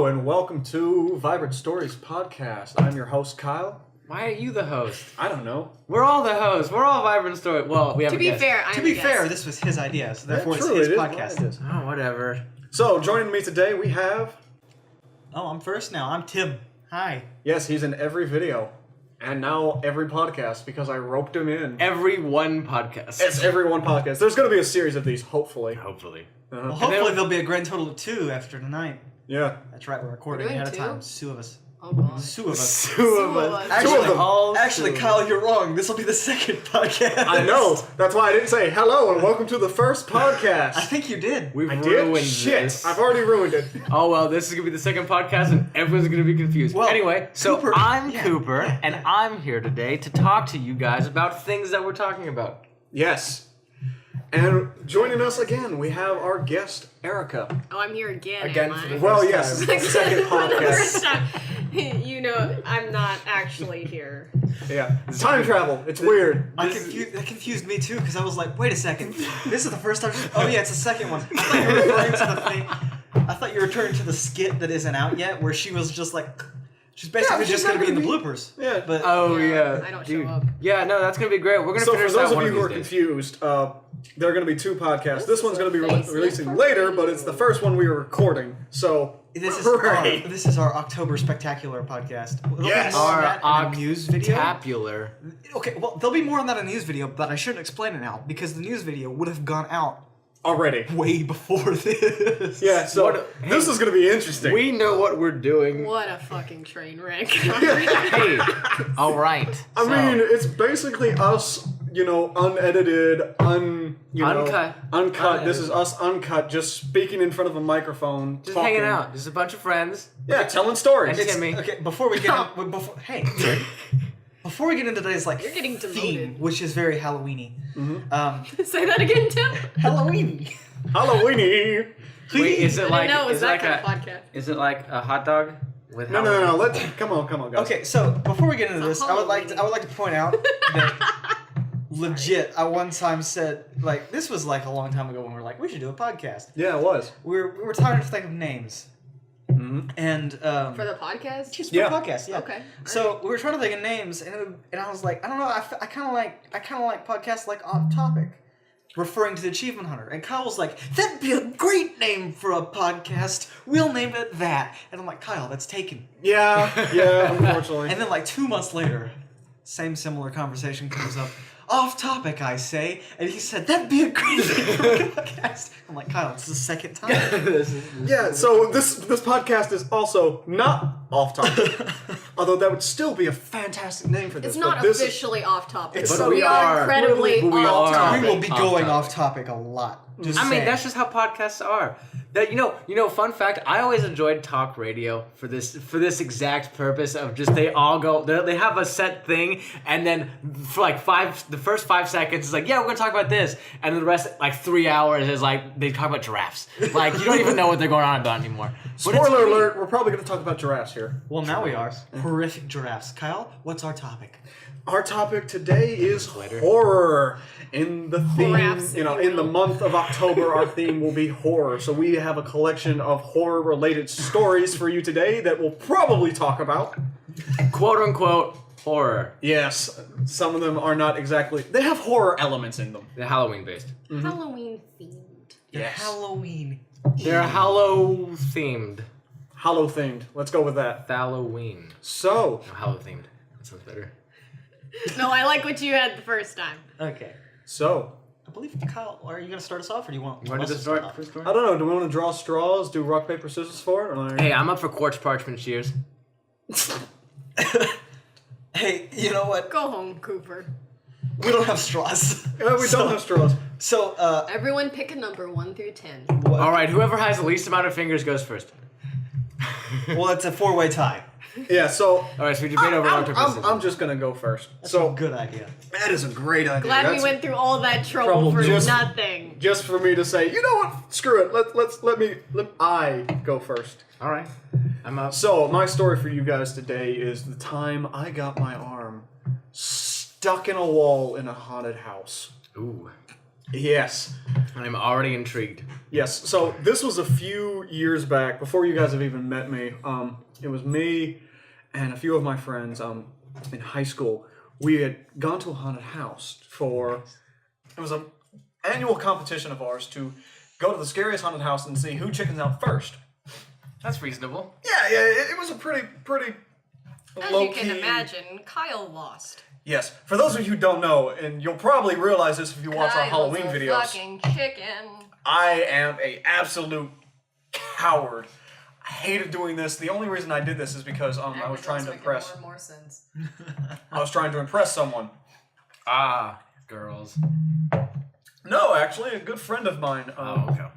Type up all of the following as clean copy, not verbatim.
and welcome to Vibrant Stories Podcast. I'm your host, Kyle. Why are you the host? I don't know. We're all the hosts. We're all Vibrant Story. Well, we have To a be guest. fair, I'm To be a guest. fair, this was his idea, so therefore Yeah, it's true, his it is podcast. what it is. Oh, whatever. So, joining me today, we have... Oh, I'm first now. I'm Tim. Hi. Yes, he's in every video. And now every podcast, because I roped him in. Every one podcast. It's every one podcast. There's going to be a series of these, hopefully. Hopefully. Well, hopefully there'll be a grand total of 2 after tonight. Yeah. That's right, we're recording We're doing ahead of 2? time. 2 of us. Oh god. 2 of us. Two of us. us. Two of them. Actually, Kyle, you're wrong. This will be the second podcast. I know. That's why I didn't say hello and welcome to the first podcast. I think you did. We've I ruined did? Shit. this. I've already ruined it. Oh, well, this is going to be the second podcast, and everyone's going to be confused. Well, anyway, so Cooper- I'm yeah, Cooper, yeah, and yeah. I'm here today to talk to you guys about things that we're talking about. Yes. And joining us again, we have our guest, Erika. Oh, I'm here again. Again am for I? the Well, First yes, time. second For the first podcast. time. You know, I'm not actually here. Yeah. Time travel. It's weird. That confused me too, because I was like, wait a second. This is the first time. Oh, yeah, it's the second one. I thought you were referring to the thing. I thought you were referring to the skit that isn't out yet, where she was just like. She's basically she's just not going to be in the gonna bloopers. Yeah. But Oh, Yeah, yeah. I don't Dude. show up. Yeah, no, that's going to be great. We're going to So for finish those that of one you who are these days. confused, there are going to be 2 podcasts. This one's going to be Face releasing it. later, but it's the first one we are recording. So this is great. this is our October Spectacular podcast. There'll be Yes. more on Our that in a news video. Octapular. Okay, well, there'll be more on that in a news video, but I shouldn't explain it now because the news video would have gone out already. way before this. Yeah. So this hey, is going to be interesting. We know what we're doing. What a fucking train wreck. Hey, all right. I So, mean, it's basically us, unedited, Uncut. uncut. This is us uncut, just speaking in front of a microphone, just talking. hanging out. Just a bunch of friends. Yeah, telling stories. And Timmy. Okay, before we get before we get into today's You're getting theme, demoted. which is very Halloweeny. Say that again, Tim. Halloweeny. Halloweeny. Wait, is it like I didn't know it was is it that like kind a of podcast. is it like a hot dog with No. Come on, guys. Okay, so before we get into It's this, a I would like to point out that legit, I one time said this was like a long time ago when we were like, we should do a podcast. Yeah, it was. We were trying to think of names. Mm-hmm. And For the podcast? just for Yeah. the podcast, yeah. Okay. So we were trying to think of names, and I was like, I don't know, I kind of like podcasts like Off Topic, referring to the Achievement Hunter. And Kyle was like, that'd be a great name for a podcast. We'll name it that. And I'm like, Kyle, that's taken. Yeah, unfortunately. And then like 2 months later, similar conversation comes up. Off topic, I say, and he said that'd be a great name for a podcast. I'm like, Kyle, it's the second time. Yeah, so this podcast is also not off topic. Although that would still be a fantastic name for this. It's not but this officially off topic, It's- but but we are incredibly we off are. topic. We will be Off going topic. off topic a lot. Just I mean, saying. that's just how podcasts are. That fun fact. I always enjoyed talk radio for this exact purpose of just they all go. They have a set thing, and then for like the first 5 seconds is like, yeah, we're gonna talk about this, and then the rest like 3 hours is like they talk about giraffes. Like you don't even know what they're going on about anymore. But it's Spoiler great. alert, we're probably going to talk about giraffes here. Well, now we are. Horrific giraffes. Kyle, what's our topic? Our topic today is Later. horror. In the theme, Giraffes, if you in the will. month of October, our theme will be horror. So we have a collection of horror-related stories for you today that we'll probably talk about. Quote unquote horror. Yes, some of them are not exactly... They have horror elements in them. They're Halloween based. Halloween themed. Yes. Halloween. They're Hallow themed. Hallow-themed. Let's go with that. Halloween. So, No, Hallow themed. That sounds better. No, I like what you had the first time. Okay. so... I believe Kyle. Are you gonna start us off, or do you want? You want to do us the story? off? First story? I don't know, do we want to draw straws, do rock, paper, scissors for it? Or like... Hey, I'm up for quartz parchment shears. Hey, you know what? Go home, Cooper. We don't have straws. We don't have straws. So, Everyone pick a number 1 through 10. All right, whoever has the least amount of fingers goes first. well, it's a 4-way tie. Yeah, so... All right, so we debate over rock, paper, scissors. I'm just going to go first. That's So, a good idea. that is a great idea. Glad we That's went through all that trouble trouble for just- nothing. Just for me to say, you know what? Screw it. Let I go first. All right, I'm up. So, my story for you guys today is the time I got my arm stuck in a wall in a haunted house. Ooh. Yes. I'm already intrigued. Yes. So this was a few years back, before you guys have even met me. It was me and a few of my friends in high school. We had gone to a haunted house for... It was an annual competition of ours to go to the scariest haunted house and see who chickens out first. That's reasonable. Yeah, it was a pretty As low you can key. imagine, Kyle lost. Yes. For those of you who don't know, and you'll probably realize this if you watch our Kyle's Halloween a videos, fucking chicken. I am a absolute coward. I hated doing this. The only reason I did this is because I was trying to impress. More and more sense. I was trying to impress someone. Ah, girls. No, actually, a good friend of mine. Oh, okay.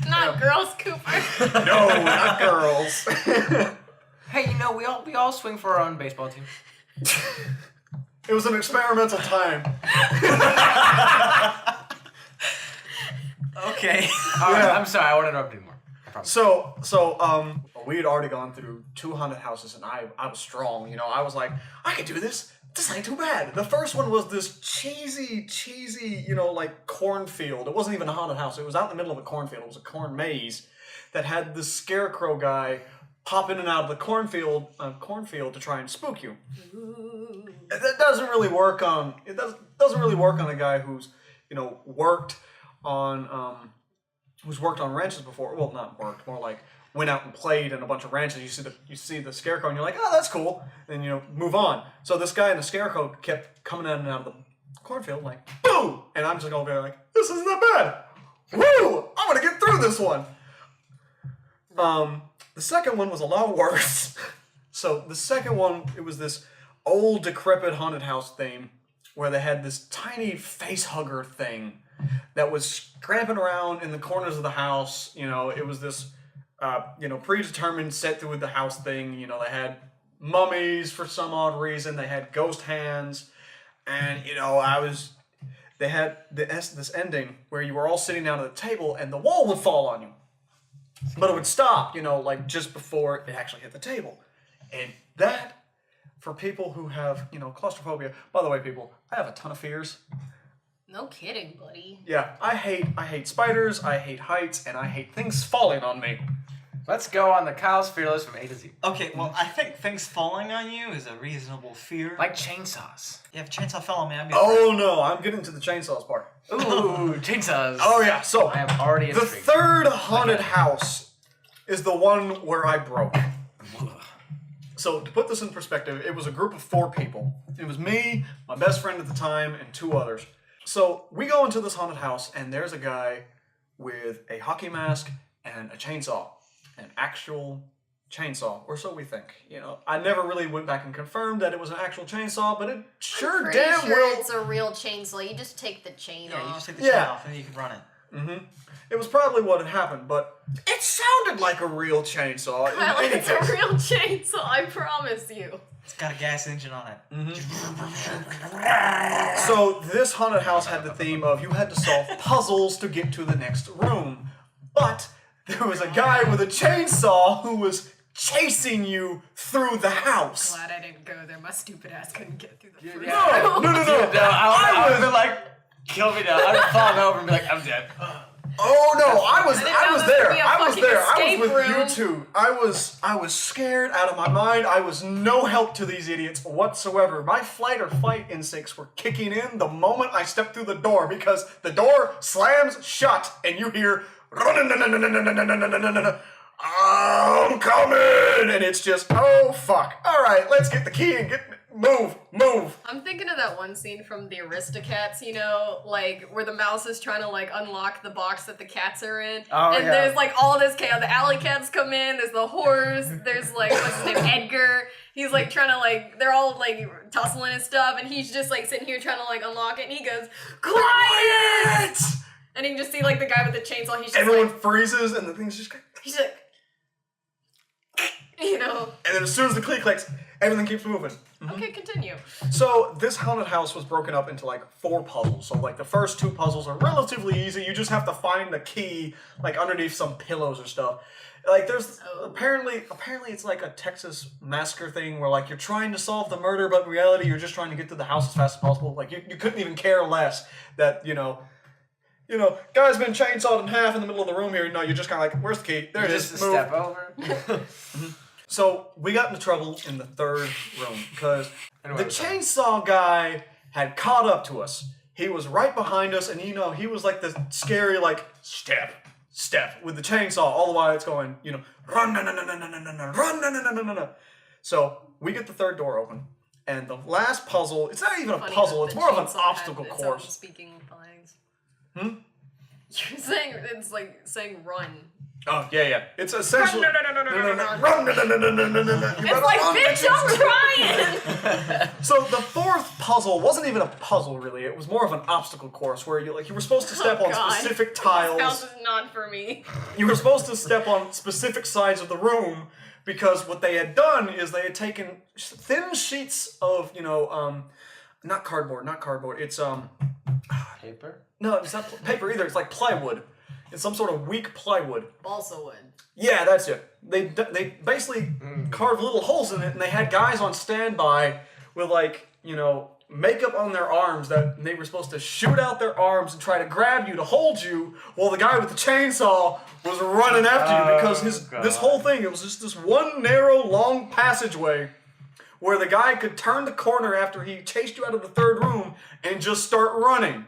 Not girls, Cooper. No, not girls. Hey, you know, we all swing for our own baseball team. It was an experimental time. Okay. All right, Yeah. I'm sorry, I won't interrupt anymore. I promise. So, we had already gone through 2 haunted houses, and I was strong. You know, I was like, I can do this. This ain't too bad. The first one was this cheesy, you know, like cornfield. It wasn't even a haunted house. It was out in the middle of a cornfield. It was a corn maze that had this scarecrow guy pop in and out of the cornfield to try and spook you. That doesn't really work on doesn't really work on a guy who's, you know, worked on ranches before. Well, not worked, more like went out and played in a bunch of ranches. You see the scarecrow and you're like, oh, that's cool. Then, you know, move on. So this guy in the scarecrow kept coming in and out of the cornfield like, boom! And I'm just over there like, this isn't that bad. Woo! I'm gonna get through this one. The second one was a lot worse. So the second one, it was this old decrepit haunted house theme where they had this tiny face hugger thing that was scramping around in the corners of the house. You know, it was this predetermined set through the house thing. You know, they had mummies for some odd reason. They had ghost hands, and you know, they had this ending where you were all sitting down at the table and the wall would fall on you, but it would stop. You know, like just before it actually hit the table, and that for people who have, you know, claustrophobia. By the way, people, I have a ton of fears. No kidding, buddy. Yeah, I hate spiders, I hate heights, and I hate things falling on me. Let's go on the Kyle's fear list from A to Z. Okay, well, I think things falling on you is a reasonable fear. Like chainsaws. Yeah, if a chainsaw fell on me, I'd be Oh no, I'm getting to the chainsaws part. Ooh, chainsaws. Oh yeah, so I am already the intrigued. third haunted house is the one where I broke. So to put this in perspective, it was a group of 4 people. It was me, my best friend at the time, and 2 others. So we go into this haunted house, and there's a guy with a hockey mask and a chainsaw. An actual chainsaw, or so we think. You know, I never really went back and confirmed that it was an actual chainsaw, but it sure Pretty damn sure well... it's a real chainsaw. You just take the chain Yeah, off. you just take the chain off and then you can run it. Mm-hmm. It was probably what had happened, but it sounded like a real chainsaw. Kyle, in any it's a case. real chainsaw, I promise you. It's got a gas engine on it. So this haunted house had the theme of you had to solve puzzles to get to the next room, but there was a guy with a chainsaw who was chasing you through the house. Glad I didn't go there. My stupid ass couldn't get through the first No, no, no, no. Dude, no, I would have like, kill me now. I would have fallen over and be like, I'm dead. Oh no, I was didn't know this there. would be a I was fucking there. I escape was with room. you two. I was scared out of my mind. I was no help to these idiots whatsoever. My flight or fight instincts were kicking in the moment I stepped through the door because the door slams shut and you hear I'm coming, and it's just oh fuck. All right, let's get the key and move. I'm thinking of that one scene from the Aristocats, you know, like where the mouse is trying to like unlock the box that the cats are in. Oh, and yeah. there's like all this chaos. The alley cats come in, there's the horse, there's like, what's his name, Edgar. He's like trying to like, they're all like tussling and stuff, and he's just like sitting here trying to like unlock it, and he goes, quiet! And you can just see like the guy with the chainsaw, he's just Everyone like, freezes and the thing's just he's like, you know. and then as soon as the key clicks, everything keeps moving. Okay, continue. So this haunted house was broken up into like 4 puzzles. So like the first 2 puzzles are relatively easy. You just have to find the key like underneath some pillows or stuff. Like there's Oh. apparently it's like a Texas massacre thing where like you're trying to solve the murder, but in reality you're just trying to get to the house as fast as possible. Like you couldn't even care less that guy's been chainsawed in half in the middle of the room here. No, you're just kind of like, where's the key? There it is. Just a Move. step over. So we got into trouble in the third room because Anyway, the chainsaw guy had caught up to us. He was right behind us, and he was like the scary like step with the chainsaw. All the while it's going, run, no, no, no, no, no, no, no, no, run, no, no, no, no, no, no. So we get the third door open, and the last puzzle. It's not even a Funny puzzle. that It's the more of an chainsaw obstacle had its own course. speaking lines. Hmm? You're saying it's like saying run. Oh yeah. It's essentially Run, no, run, no, no, no, no, no, no, no, no. You It's better like, run, bitch, bitches. I'm trying! So the fourth puzzle wasn't even a puzzle, really. It was more of an obstacle course where you were supposed to step on God. specific This house tiles. is not for me. You were supposed to step on specific sides of the room because what they had done is they had taken thin sheets of, not cardboard. It's Paper? no, it's not paper either. It's like plywood. It's some sort of weak plywood. Balsa wood. Yeah, that's it. They basically carved little holes in it, and they had guys on standby with makeup on their arms that they were supposed to shoot out their arms and try to grab you to hold you, while the guy with the chainsaw was running after you because this whole thing, it was just this one narrow, long passageway where the guy could turn the corner after he chased you out of the third room and just start running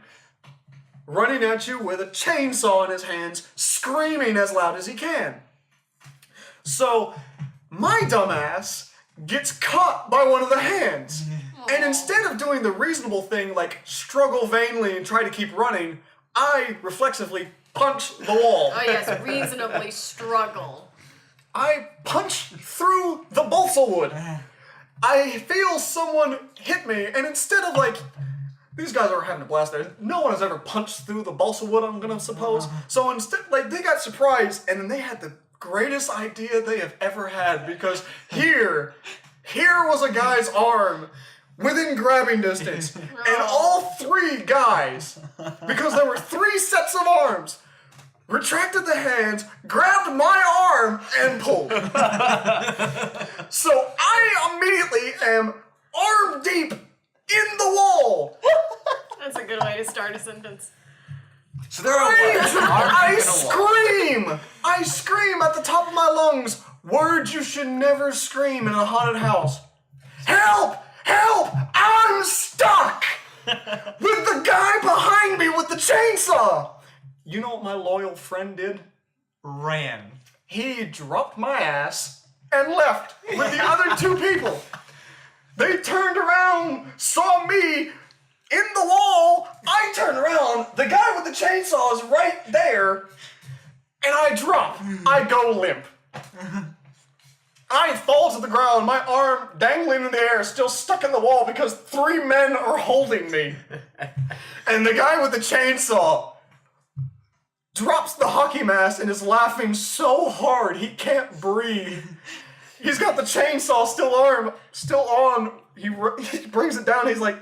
at you with a chainsaw in his hands, screaming as loud as he can. So, my dumbass gets caught by one of the hands. And instead of doing the reasonable thing like struggle vainly and try to keep running, I reflexively punch the wall. Oh yes, reasonably struggle. I punch through the balsa wood. I feel someone hit me, and instead of these guys are having a blast there. No one has ever punched through the balsa wood, I'm gonna suppose. So instead, they got surprised, and then they had the greatest idea they have ever had, because here was a guy's arm within grabbing distance, and all three guys, because there were three sets of arms, retracted the hands, grabbed my arm, and pulled. So I immediately am arm deep in the wall. That's a good way to start a sentence. So there I scream at the top of my lungs words you should never scream in a haunted house. Help! Help! I'm stuck! With the guy behind me with the chainsaw! You know what my loyal friend did? Ran. He dropped my ass and left with the other two people. They turned around, saw me in the wall. I turn around, the guy with the chainsaw is right there, and I drop. I go limp. I fall to the ground, my arm dangling in the air, still stuck in the wall because three men are holding me. And the guy with the chainsaw drops the hockey mask and is laughing so hard he can't breathe. He's got the chainsaw still on. He brings it down. He's like,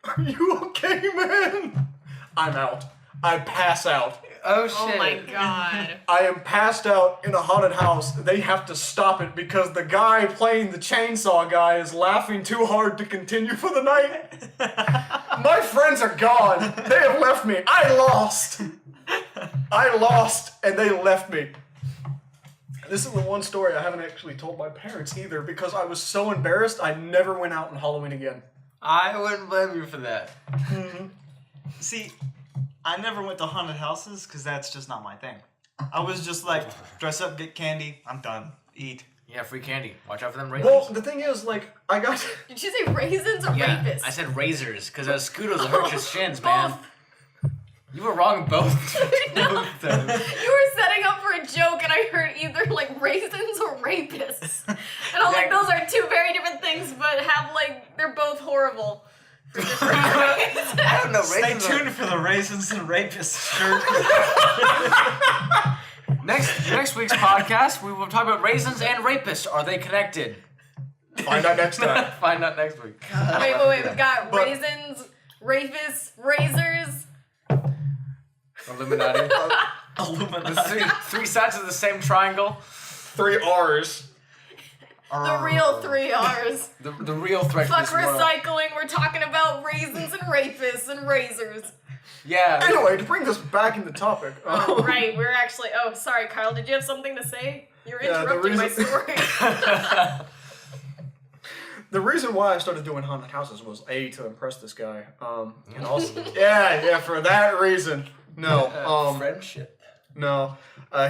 "Are you okay, man?" I'm out. I pass out. Oh shit. Oh my god. I am passed out in a haunted house. They have to stop it because the guy playing the chainsaw guy is laughing too hard to continue for the night. My friends are gone. They have left me. I lost, and they left me. This is the one story I haven't actually told my parents either because I was so embarrassed I never went out on Halloween again. I wouldn't blame you for that. See, I never went to haunted houses because that's just not my thing. I was just like, dress up, get candy, I'm done. Eat. Yeah, free candy. Watch out for them razors. Well, the thing is, I got... Did you say raisins or yeah, rapists? I said razors, because Scooters will hurt your shins, man. Both. You were wrong both. No. both times. You were setting up for a joke, and I heard either raisins or rapists, and I was like, those are two very different things, but they're both horrible for different reasons. I don't know. Stay Raisins are- tuned for the raisins and rapists shirt. Next week's podcast, we will talk about raisins and rapists. Are they connected? Find out next time. Find out next week. Wait. We've got raisins, rapists, razors. Illuminati. Illuminati. The three sides of the same triangle. 3 R's. The real 3 R's. The real threat to Fuck this world. recycling. We're talking about raisins and rapists and razors. Yeah. Anyway, to bring this back into topic. Oh, right. We're actually. Oh, sorry, Kyle. Did you have something to say? You're Yeah, the interrupting my reason- story. The reason why I started doing haunted houses was to impress this guy. And also, yeah, for that reason. No, friendship. no,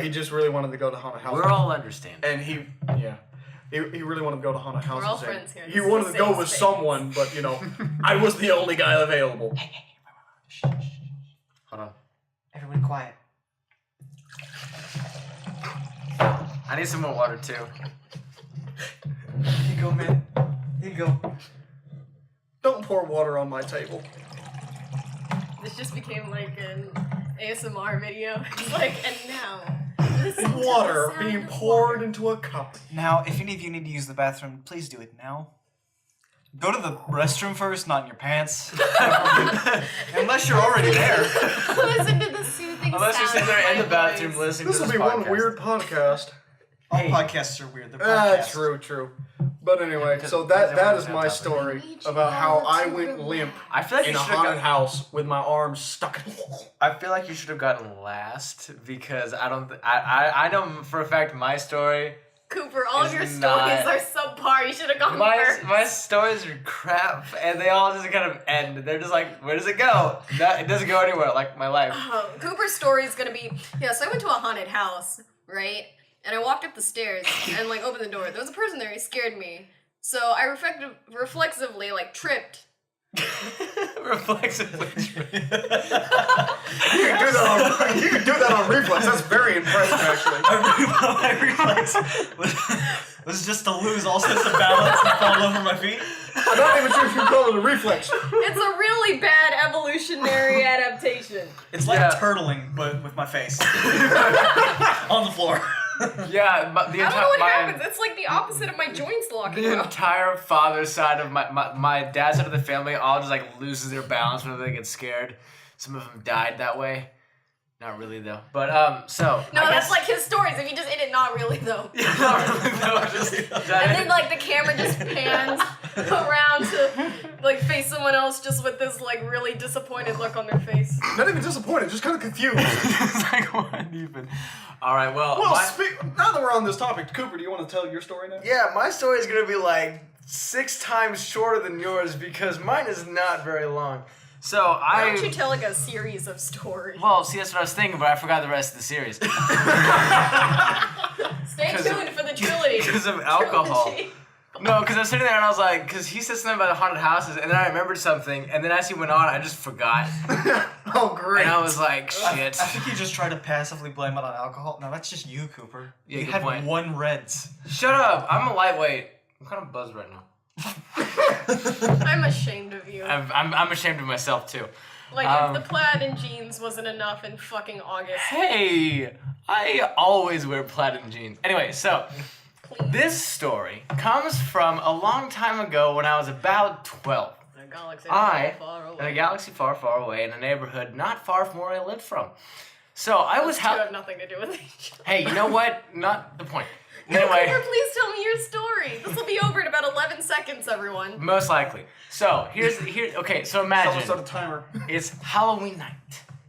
he just really wanted to go to haunted houses. We're all understanding. And he really wanted to go to haunted houses. all and friends here. He This is wanted a to go safe with space. someone, but I was the only guy available. Hold on. Everybody quiet. I need some more water too. Here you go, man. Here you go. Don't pour water on my table. This just became like an ASMR video. It's like, and now. listen to the Water sound being of poured water. into a cup. Now, if any of you need to use the bathroom, please do it now. Go to the restroom first, not in your pants. Unless you're already there. Listen to the soothing Unless you're sound sitting there of in my the bathroom voice. listening This to will this be podcast. one weird podcast. All Hey. podcasts are weird. They're podcasts. True. But anyway, Because- so because that everyone's is on my top of it. story Each about how I relative went relax. limp I feel like in you a should have haunted got. house with my arms stuck in. I feel like you should have gotten last because I don't. I know for a fact my story. Cooper, all of It's your stories not- are subpar. You should have gone My first. my stories are crap, and they all just kind of end. They're just like, where does it go? It doesn't go anywhere. Like my life. Cooper's story is gonna be so I went to a haunted house, right? And I walked up the stairs and like opened the door. There was a person there. He scared me. So I reflexively like tripped. Reflexively. You can do that on reflex. That's very impressive, actually. My reflex was just to lose all sense of balance and fall over my feet. I'm not even sure if you call it a reflex. It's a really bad evolutionary adaptation. It's like Yeah. turtling, but with my face on the floor. Yeah, but the I don't know entire what happens. It's like the opposite of my joints locking the up. entire father's side of my dad's side of the family all just like loses their balance whenever they get scared. Some of them died that way. Not really though. But so No, I that's guess, like his stories. If you just edit, not really though. yeah, not really though. Just And then like the camera just pans around to like face someone else just with this like really disappointed look on their face. Not even disappointed, just kind of confused. it's like what even? All right, well, Well, my, now that we're on this topic, Cooper, do you want to tell your story now? yeah, my story is gonna be like 6 times shorter than yours because mine is not very long. So Why don't you tell like a series of stories? well, see, that's what I was thinking, but I forgot the rest of the series Stay 'cause tuned for the trilogy. because of alcohol. Trilogy. No, because I was sitting there and I was like, because he said something about the haunted houses, and then I remembered something, and then as he went on, I just forgot, Oh, great. and I was like, I shit. think you just try to passively blame it on alcohol. No, that's just you, Cooper. Yeah, you good had point. 1 Reds. Shut up! I'm a lightweight. I'm kind of buzzed right now. I'm ashamed of you. I'm ashamed of myself too. Like if the plaid and jeans wasn't enough in fucking August. Hey, I always wear plaid and jeans. Anyway, so this story comes from a long time ago when I was about 12. In a galaxy I, far in away. a galaxy far, far away, in a neighborhood not far from where I lived from. So I was Those two how. have nothing to do with each other. Hey, you know what? Not the point. Cooper, Anyway, please tell me your story. This will be over in about 11 seconds, everyone. most likely. So here. Okay, so imagine Someone set a timer. it's Halloween night.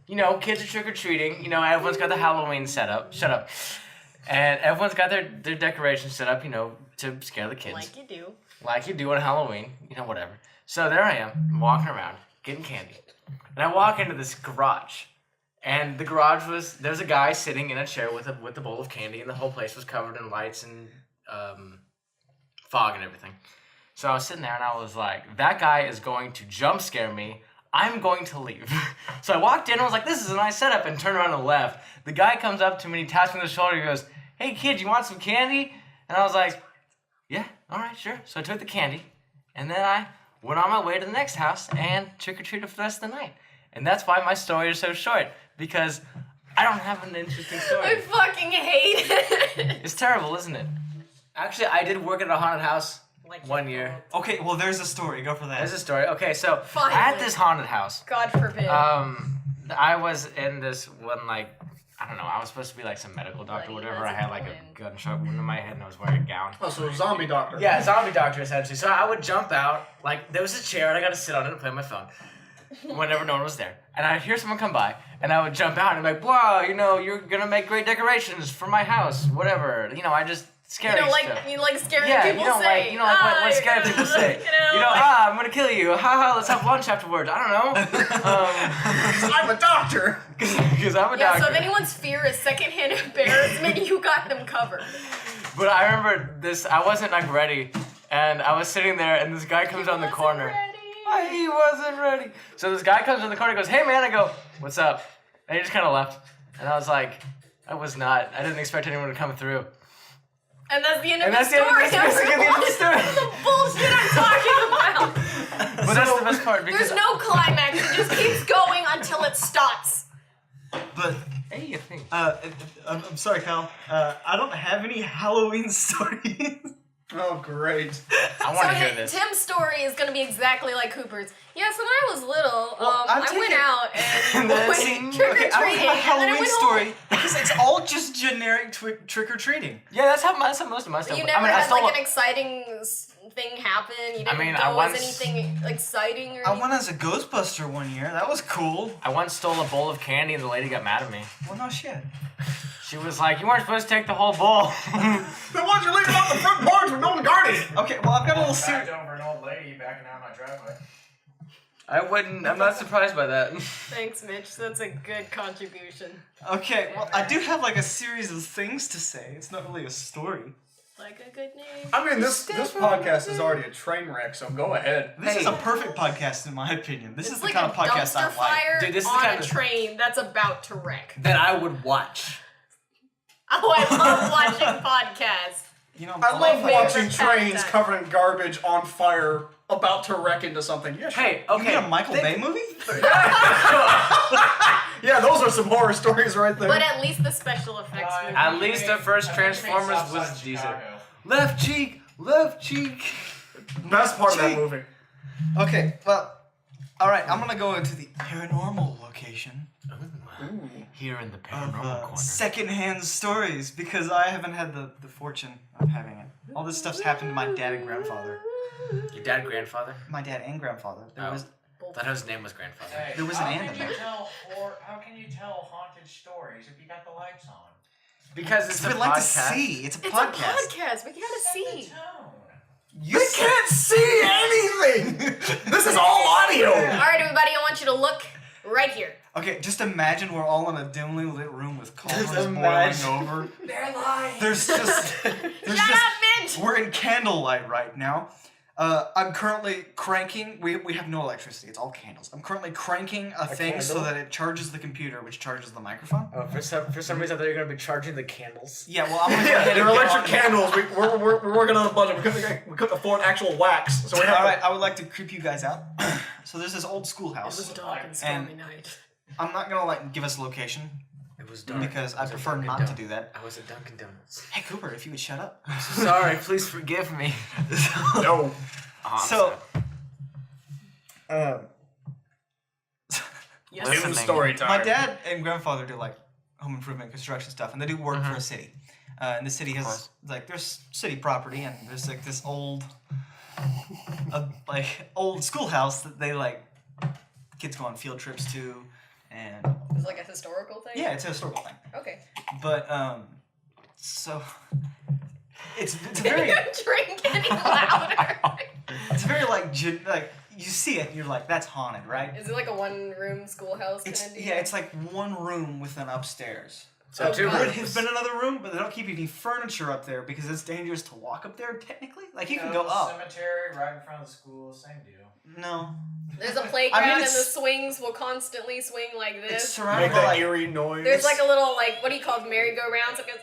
You know, kids are trick or treating. You know, everyone's got the Halloween set up. Shut up. And everyone's got their decorations set up. You know, to scare the kids. Like you do. Like you do on Halloween, you know, whatever. So there I am, walking around, getting candy. And I walk into this garage. And the garage there's a guy sitting in a chair with a bowl of candy, and the whole place was covered in lights and fog and everything. So I was sitting there and I was like, that guy is going to jump scare me. I'm going to leave. So I walked in and I was like, this is a nice setup, and turned around and left. The guy comes up to me, he taps me on the shoulder, he goes, hey kid, you want some candy? And I was like, yeah, all right, sure. So I took the candy, and then I went on my way to the next house and trick-or-treated for the rest of the night. And that's why my story is so short, because I don't have an interesting I story. fucking hate it. It's terrible, isn't it? Actually, I did work at a haunted house Like 1 year. Okay, well, there's a story. Go for that. There's a story. Okay, so Finally. at this haunted house, God forbid. I was in this one, like, I don't know. I was supposed to be like some medical doctor or Bloody whatever. I had like a Mexican. gunshot wound in my head and I was wearing a gown. Oh, so zombie doctor. Yeah, zombie doctor essentially. So I would jump out, like there was a chair and I got to sit on it and play on my phone whenever no one was there. And I'd hear someone come by and I would jump out and be like, wow, you're gonna make great decorations for my house, whatever. I just scary stuff. You like scary Yeah, people you don't say. like what scary people say. I'm gonna kill you. Ha, let's have lunch afterwards. I don't know. I'm a doctor. Because I'm a Yeah, doctor. so if anyone's fear is secondhand embarrassment, you got them covered. But I remember this. I wasn't like ready, and I was sitting there, and this guy comes on the corner. He wasn't ready. So this guy comes in the corner and goes, "Hey man," I go, "What's up?" And he just kind of left, and I was like, I didn't expect anyone to come through. And that's the end of And the that's the end of story. the- that's basically the end of the story. That's the bullshit I'm talking about. But that's the best part because There's no climax. It just keeps going until it stops. But hey, you think? I'm sorry, Kyle. I don't have any Halloween stories. Oh, great. I want to hear So this. Tim's story is going to be exactly like Cooper's. Yeah, so when I was little, I'm I went taking- out and then- went trick-or-treating. I don't have a and then I Halloween went home. story because it's all just generic trick or treating. Yeah, that's how most of my stuff. You I never mean, I had stole like an exciting thing happen? You didn't mean, go I as once- anything exciting or I anything? went as a Ghostbuster one year. That was cool. I once stole a bowl of candy and the lady got mad at me. Well, no shit. She was like, "You weren't supposed to take the whole bowl." Then why'd you leave it on the front porch with no one guarding? Okay, well, I've got a little serious. over an old lady backing out my driveway. I'm not surprised by that. Thanks, Mitch. That's a good contribution. Okay, well, I do have like a series of things to say. It's not really a story. Like a good name. I mean, this podcast is already a train wreck, so go ahead. This is Hey. a perfect podcast, in my opinion. This is It's the like kind a of podcast I dumpster like. fire Dude, this is on kind a of- train that's about to wreck. That I would watch. Oh, I love watching podcasts. You know, I love favorite watching trains pastime. covering garbage on fire, about to wreck into something. Yeah, sure. Hey, You okay. mean a Michael Bay movie? Yeah, those are some horror stories right there. But at least the special effects movie. At least the first Transformers was decent. Left cheek, left cheek. Best part of that movie. Okay, well, all right. I'm gonna go into the paranormal location Here in the of paranormal corner. secondhand stories because I haven't had the fortune of having it. All this stuff's happened to my dad and grandfather. Your dad, grandfather? My dad and grandfather. There Oh. was I thought his name was grandfather. There was an and in there. How can you tell haunted stories if you got the lights on? Because it's a we like to podcast. see. It's a It's podcast. a podcast. We gotta Set the see. tone. You They can't see anything! This is all audio! Alright, everybody, I want you to look right here. Okay, just imagine we're all in a dimly lit room with cauldrons boiling imagine. over. They're lying. There's just Shut up, Mitch! we're in candlelight right now. I'm currently cranking. We have no electricity. It's all candles. I'm currently cranking a thing so candle? that it charges the computer, which charges the microphone. Oh, for some reason I thought you were gonna be charging the candles. Yeah, well, I'm gonna go Yeah, ahead they're and get electric on- candles. We're working on a budget. We couldn't afford actual wax, so we have All right, I would like to creep you guys out. So there's this old It schoolhouse. was dark and And- stormy night. I'm not gonna like give us location It was dark. because I was at prefer Dunkin' not to Donuts. do that. I was at Dunkin' Donuts. Hey Cooper, if you would shut up. Sorry, please forgive me. no. Oh, I'm So, Yes. Listen. New story time. my dad and grandfather do like home improvement construction stuff, and they do work for a city. And the city has course. like there's city property, and there's like this old, like old schoolhouse that they like kids go on field trips to, and It's like a historical thing? yeah, it's a historical thing. Okay. But so it's Can very you drink any louder? it's very like like you see it, and you're like that's haunted, right? Is it like a one-room schoolhouse It's kind of deal? yeah, it's like one room with an upstairs. So Oh, two God. Would rooms. have been another room, but they don't keep any furniture up there because it's dangerous to walk up there. Technically, like you can go up. Cemetery right in front of the school, same deal. No, There's a playground and the it's- swings will constantly swing like it's this. surrounded Make by that like, eerie noise. There's like a little, like, what do you call it, merry-go-round? So it goes...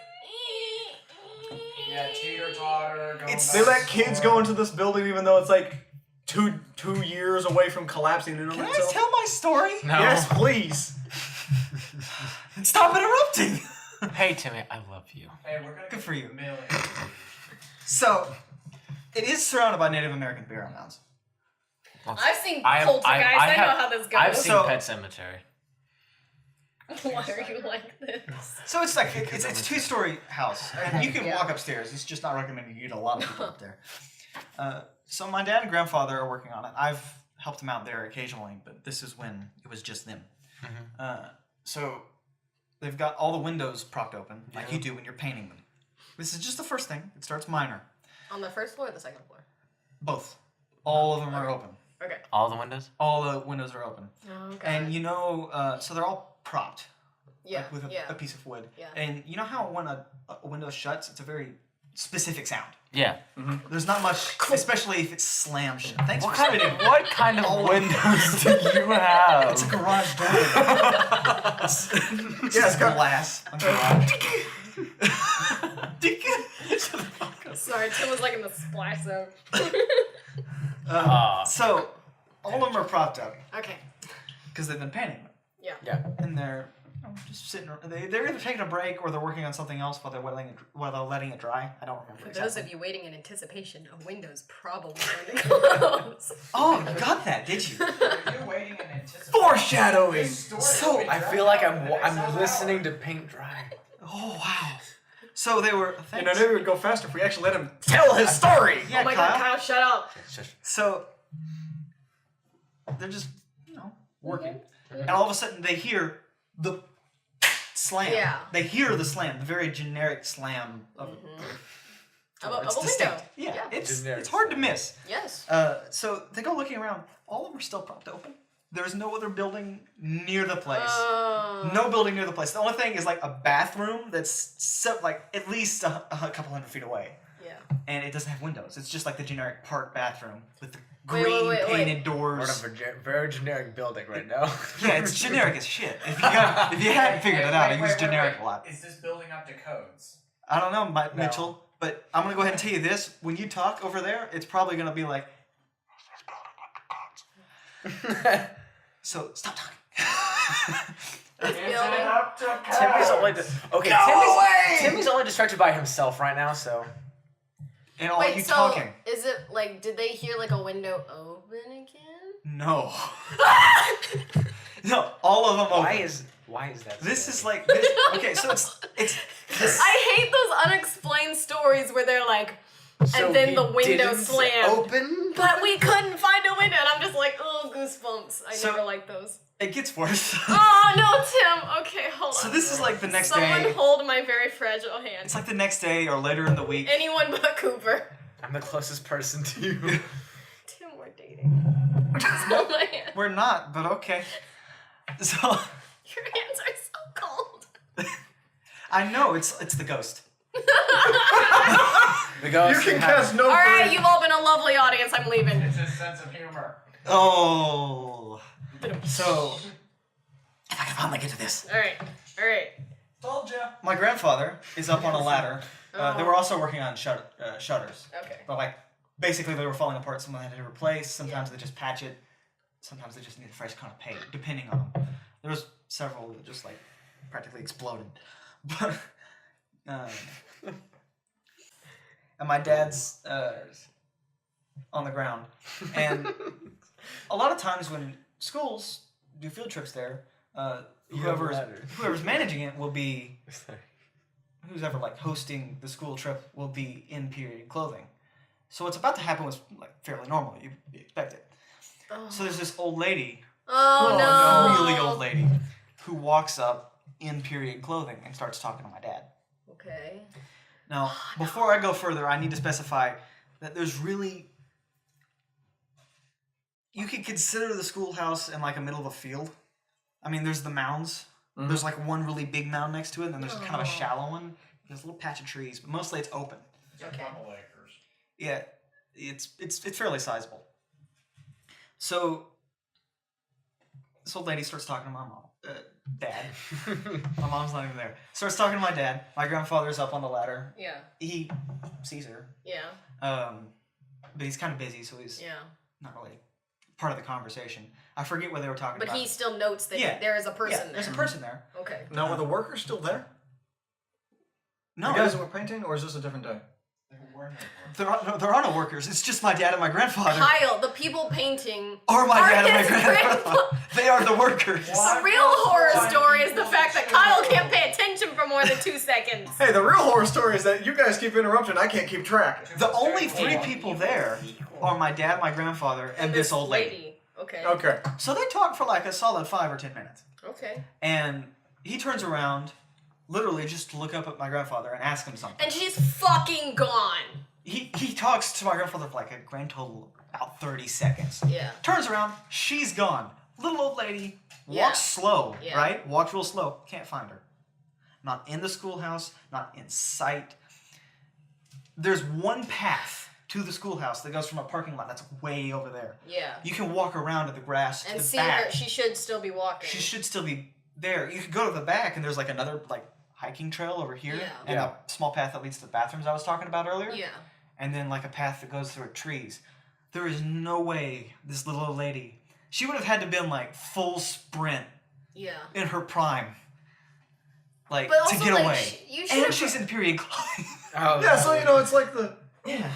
Yeah, teeter totter. It's- They let kids go into this building even though it's like two years away from collapsing in on Can I itself. tell my story? No. Yes, please. Stop interrupting. Hey Timmy, I love you. Hey, we're gonna Good for you. million. So, it is surrounded by Native American burial mounds. I've seen I am- Poltergeist. I, have- know how this goes. I've seen So- Pet Cemetery. Why are you like this? So it's like it's a 2-story house, and you can walk upstairs. It's just not recommended. You get a lot of people up there. So my dad and grandfather are working on it. I've helped them out there occasionally, but this is when it was just them. So they've got all the windows propped open, like you do when you're painting them. This is just the first thing. It starts minor. On the first floor or the second floor? Both. All of them are open. Okay. All the windows? All the windows are open. Oh, okay. And you know, so they're all propped. Yeah. Like with a piece of wood. Yeah. And you know how when a window shuts, it's a very specific sound. Yeah. There's not much, especially if it's slammed shut. Thanks What for kind spinning. of windows do you have? It's a garage door. it's got glass. A garage. Sorry, Tim was like in the splash zone. So, all of them are propped up Okay. because they've been painting them. Yeah. And they're just sitting. They're either taking a break or they're working on something else while they're letting it dry. I don't remember For exactly. those of you waiting in anticipation, a window's probably going to close. Oh, you got that, did you? You're waiting in anticipation. Foreshadowing. This story So, will be I dry. feel like This I'm is listening how- to paint dry. Oh wow. So they were. You know, Thanks. maybe it would go faster if we actually let him tell his story. Yeah, Oh my Kyle. god, Kyle, shut up. So they're just, working. And all of a sudden they hear the slam. Yeah. They hear the slam, the very generic slam of Of door. a It's window. distinct. Yeah, it's Generic hard to miss. Yes. So they go looking around. All of them are still propped open. There's no other building near the place. No building near the place. The only thing is like a bathroom that's like at least a couple hundred feet away. Yeah. And it doesn't have windows. It's just like the generic park bathroom with the Wait, green wait. painted We're doors. in a very generic building right now. Yeah, it's generic as shit. If you hadn't figured it out, I use generic a lot. Is this building up to codes? I don't know, Mitchell, but I'm gonna go ahead and tell you this: when you talk over there, it's probably gonna be like. So stop talking. Is it up to codes? Timmy's only Timmy's only distracted by himself right now, so And all Wait, you so talking? is it like, did they hear like a window open again? No. No, all of them open. why is that? This so is funny? like this. Okay, so it's this. I hate those unexplained stories where they're like, So and then he the window didn't slammed. Open? But we couldn't find a window, and I'm just like, oh, goosebumps. I So- never liked those. It gets worse. Oh no, Tim. Okay, hold on. So this is like the next Someone day. hold my very fragile hand. It's like the next day or later in the week. Anyone but Cooper. I'm the closest person to you. Tim, we're dating. Just hold my hand. We're not, but okay. So Your hands are so cold. I know it's the ghost. The ghost You can have- cast no. All right, blame. you've all been a lovely audience. I'm leaving. It's his sense of humor. Oh. So if I can finally get to this. All right. Told ya. My grandfather is up on a ladder. They were also working on shutters. Okay. But like basically they were falling apart. Someone had to replace. Sometimes they just patch it. Sometimes they just need a fresh kind of paint, depending on them. There was several that just like practically exploded. But and my dad's on the ground, and a lot of times when schools do field trips there, whoever's managing it will be who's ever like hosting the school trip will be in period clothing. So what's about to happen was like fairly normal. You expect it. Oh, So there's this old lady, oh no. really old lady, who walks up in period clothing and starts talking to my dad. Okay. Now, before I go further, I need to specify that there's really you could consider the schoolhouse in like a middle of a field. I mean, there's the mounds. Mhm. There's like one really big mound next to it, and then there's kind of a Oh. shallow one. There's a little patch of trees, but mostly it's open. It's a Okay. couple acres. Yeah, it's fairly sizable. So this old lady starts talking to my mom, dad. My mom's not even there. Starts talking to my dad. My grandfather's up on the ladder. Yeah. He sees her, Yeah. but he's kind of busy, so he's Yeah. not really part of the conversation. I forget what they were talking But about. he still notes that Yeah. there is a person yeah, there. there's a person there. Okay. Now, were the workers still there? No, The guys that were painting, or is this a different day? There are no workers. It's just my dad and my grandfather. Kyle, the people painting Or my dad and my his grandfather. They are the workers. The real horror story is the fact that Kyle can't pay attention for more than 2 seconds. Hey, the real horror story is that you guys keep interrupting. I can't keep track. The only 3 people there are my dad, my grandfather, and this old lady. Okay. Okay. So they talk for like a solid 5 or 10 minutes. Okay. And he turns around, literally just to look up at my grandfather and ask him something. And she's fucking gone. He talks to my grandfather for like a grand total of about 30 seconds. Yeah. Turns around, she's gone. Little old lady, walks Yeah. slow, Yeah. right? Walks real slow. Can't find her. Not in the schoolhouse, not in sight. There's one path to the schoolhouse that goes from a parking lot that's way over there. Yeah. You can walk around to the grass to And the see back. her. She should still be walking. She should still be there. You could go to the back and there's like another like hiking trail over here Yeah. and a small path that leads to the bathrooms I was talking about earlier. Yeah. And then like a path that goes through trees. There is no way this little old lady, she would have had to been like full sprint Yeah. in her prime, like But also, to get like, away. you should And have. she's in period clothing. Oh, Yeah, so you know, it's like the. Yeah.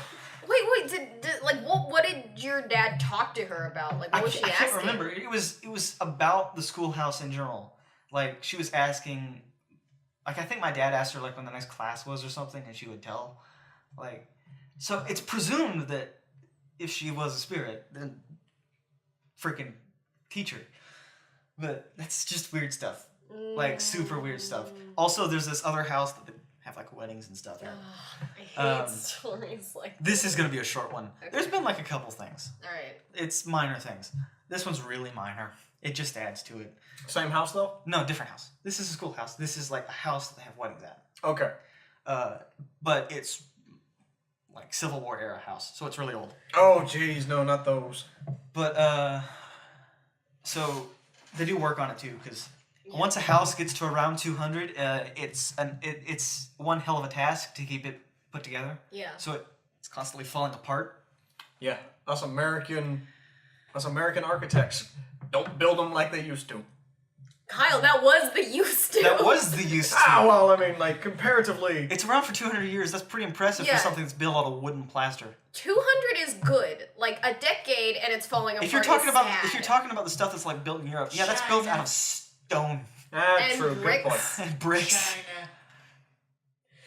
Wait, did like what did your dad talk to her about? Like what was she I asking? can't remember. It was about the schoolhouse in general. Like she was asking, like I think my dad asked her like when the next class was or something, and she would tell. Like, so it's presumed that if she was a spirit, then freaking teach her. But that's just weird stuff. Like super weird stuff. Also, there's this other house that they have like weddings and stuff in. I hate stories like This is gonna be a short one. Okay. There's been like a couple things. Alright. It's minor things. This one's really minor. It just adds to it. Same house though? No, different house. This is a schoolhouse. This is like a house that they have weddings at. Okay. But it's like Civil War era house, so it's really old. Oh, jeez, no, not those. But so they do work on it too, because once a house gets to around 200, it's one hell of a task to keep it put together. Yeah. So it's constantly falling apart. Yeah, us American architects don't build them like they used to. Kyle, that was the used to. That was the use to. Ah, well, I mean, like comparatively. It's around for 200 years. That's pretty impressive Yeah. for something that's built out of wood and plaster. 200 is good. Like a decade and it's falling apart. If you're talking is about sad. the stuff that's like built in Europe, yeah, that's built out of stone Ah, And true. Good point. bricks. and bricks.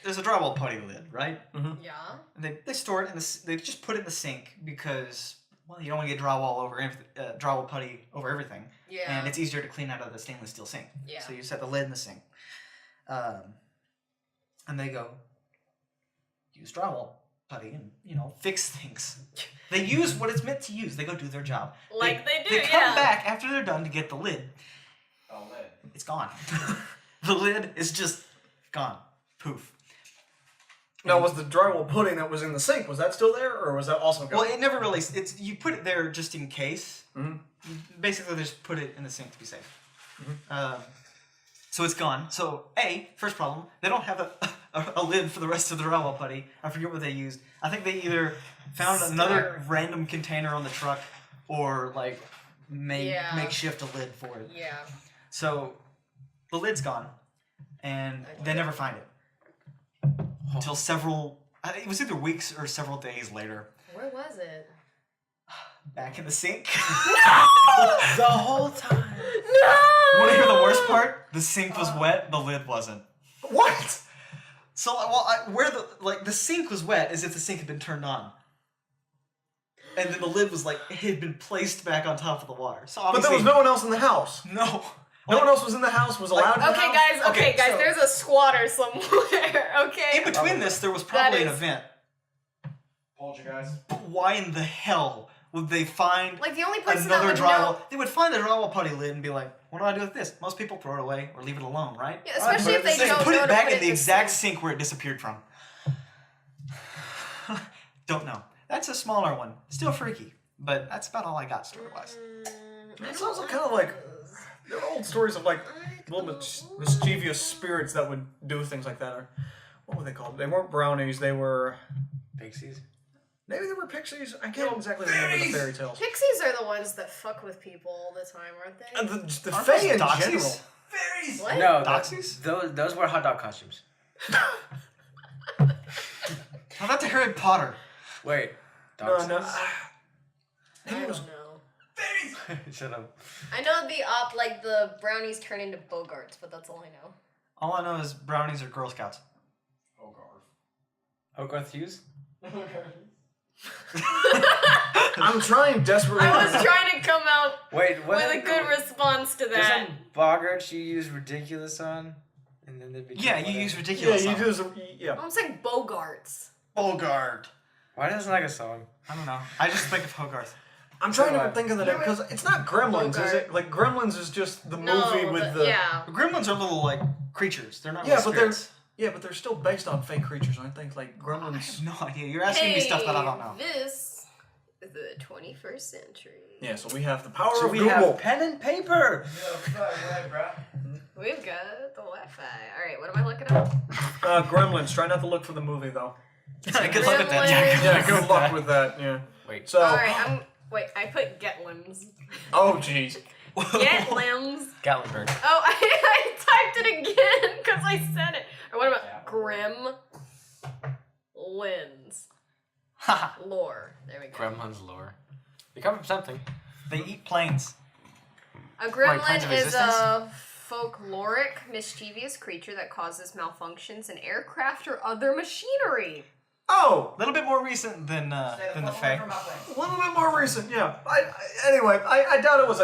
There's a drywall putty lid, right? Yeah. And they store it in the. They just put it in the sink because well, you don't want to get drywall over drywall putty over everything. Yeah. And it's easier to clean out of the stainless steel sink. Yeah. So you set the lid in the sink. And they go use drywall putty and fix things. They use what it's meant to use. They go do their job. Like they do, They come yeah. back after they're done to get the lid. Oh, lid. It's gone. The lid is just gone. Poof. Now, was the drywall pudding that was in the sink, was that still there, or was that also gone? Well, it never really. It's you put it there just in case. Mhm. Basically, they just put it in the sink to be safe. So it's gone. So first problem, they don't have a lid for the rest of the drywall putty. I forget what they used. I think they either found another random container on the truck, or like Yeah. makeshift a lid for it. Yeah. So the lid's gone, and they never find it until it was either weeks or several days later. Where was it? Back in the sink. The whole time. No! Want to hear the worst part? The sink was wet, the lid wasn't. What? So, the sink was wet as if the sink had been turned on. And then the lid was it had been placed back on top of the water. So But obviously, there was no one else in the house. no. No one else was in the house, was allowed in the Okay, house? guys. so- There's a squatter somewhere. Okay. In between this, there was probably an is- event. Poltergeist. But why in the hell would they find Like the only person another that would drywall? know. They would find the drywall putty lid and be like, "What do I do with this?" Most people throw it away or leave it alone, right? Yeah, especially if they They don't put know it to back put in the it exact sink. sink where it disappeared from. Don't know. That's a smaller one. Still freaky, but that's about all I got story-wise. It sounds kind of like there are old stories of like little mischievous spirits that would do things like that. Or what were they called? They weren't brownies. They were Pixies. maybe they were pixies. I can't exactly remember the fairy tales. Pixies are the ones that fuck with people all the time, aren't they? And the Aren't fae those in doxies? general. What? No, Doxies? those were hot dog costumes. How about the Harry Potter? Wait. No, Dog no. says? I Maybe it was. don't know. Shut up. I know the brownies turn into Bogarts, but that's all I know. All I know is brownies are Girl Scouts. Hogarth Hughes? I'm trying desperately. I was trying to come out Wait, what? with a good response to that. Doesn't Bogarts you use ridiculous on? And then they become Yeah, you whatever? use Yeah, ridiculous. you on do some. Yeah. I'm saying Bogarts. Bogart. Why doesn't like a song? I don't know. I just think of Hogarth. I'm trying So, to think of the name because it's not Gremlins, is Bogart. it? Like Gremlins is just the No, movie with the. yeah. The gremlins are little like creatures. They're not. Yeah, little but they're spirits. but they're still based on fake creatures, aren't they? Like I Gremlins. have no idea. You're asking me stuff that I don't know. This is the 21st century. Yeah, so we have the power So of we Google. have pen and paper. We've got the Wi-Fi. All right, what am I looking up? Gremlins. Try not to look for the movie though. Good luck with that, Gremlins. Jack. Yeah, good luck with that. Yeah. Wait. So. All right, I put Get Limbs. Oh jeez. Get Limbs. Gatlinburg. Oh, I typed it again because I said it. Or what about Grim Lens lore? There we go. Gremlins lore. They come from something. They eat planes. A Planes gremlin of is a folkloric, mischievous creature that causes malfunctions in aircraft or other machinery. Oh, A little bit more recent than the Fae. a little bit more recent. Yeah. I doubt it was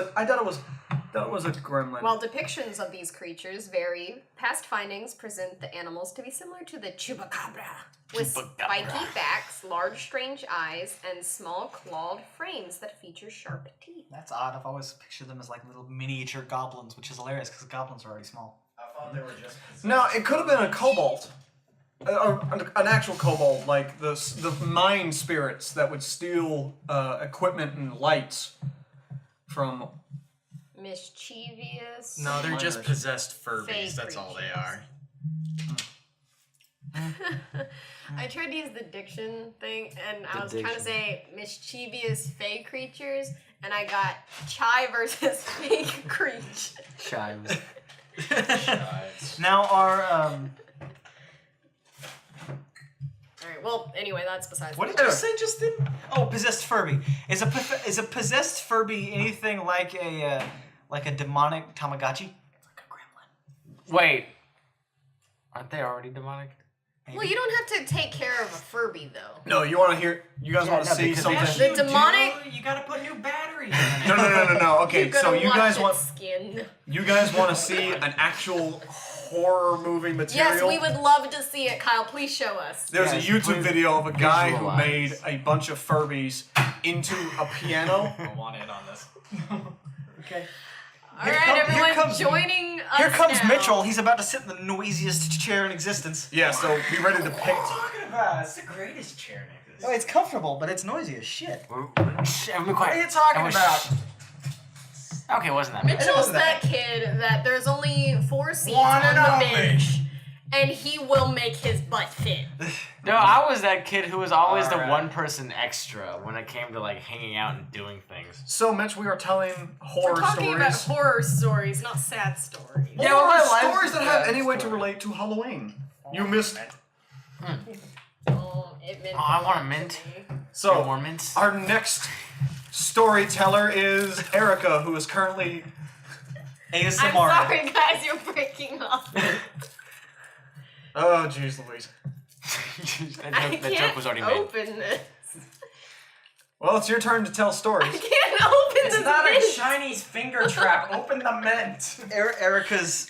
a gremlin. While depictions of these creatures vary, past findings present the animals to be similar to the chupacabra, with spiky backs, large strange eyes, and small clawed frames that feature sharp teeth. That's odd. I've always pictured them as like little miniature goblins, which is hilarious because goblins are already small. I thought they were just. No, it could have been a kobold. Or an actual kobold, like the mine spirits that would steal equipment and lights from. Mischievous. No, they're just Miners. possessed Fey Furbies. That's all they are. I tried to use the diction thing, and I The was trying to diction. say mischievous fey creatures, and I got chai versus fake creature. Chives. Now our Alright, well, anyway, that's besides what did the you point. say just then? Oh, possessed Furby. Is a possessed Furby anything like a demonic Tamagotchi? Wait. Aren't they already demonic? Well, you don't have to take care of a Furby, though. No, you want to hear? You guys Yeah, want to no, see because something? The demonic. You gotta put new batteries in it. No. Okay, You gotta so you watch guys its want skin. to see an actual horror movie material? Yes, we would love to see it, Kyle. Please show us. There's Yes, a YouTube please video of a guy who visualize. made a bunch of Furbies into a piano. I want in on this. Okay. All Here right, come- here everyone, comes- joining us Here comes now. Mitchell. He's about to sit in the noisiest chair in existence. Yeah, so be ready to pick. Talking about it's the greatest chair, Nick. Oh, it's comfortable, but it's noisy as shit. Shh, everyone quiet. What are you talking Everyone, about? shh. Okay, it wasn't that bad. Mitchell's that kid that there's only 4 seats One on and the only. bench, and he will make his butt fit. No, I was that kid who was always the Alright. one person extra when it came to like hanging out and doing things. So, Mitch, we are telling horror We're talking about stories. horror stories, not sad stories. Yeah, well, my life- stories that have yeah, any way to story. relate to Halloween. You missed. Oh, it meant Oh, I want a to mint. me. So, More mints? our next storyteller is Erika, who is currently. ASMR. I'm sorry, guys, you're breaking up. Oh, jeez, Louise. I that joke was already made. open this. Well, it's your turn to tell stories. I can't open It's this not a mint. Chinese finger trap. Open the mint. Erica's.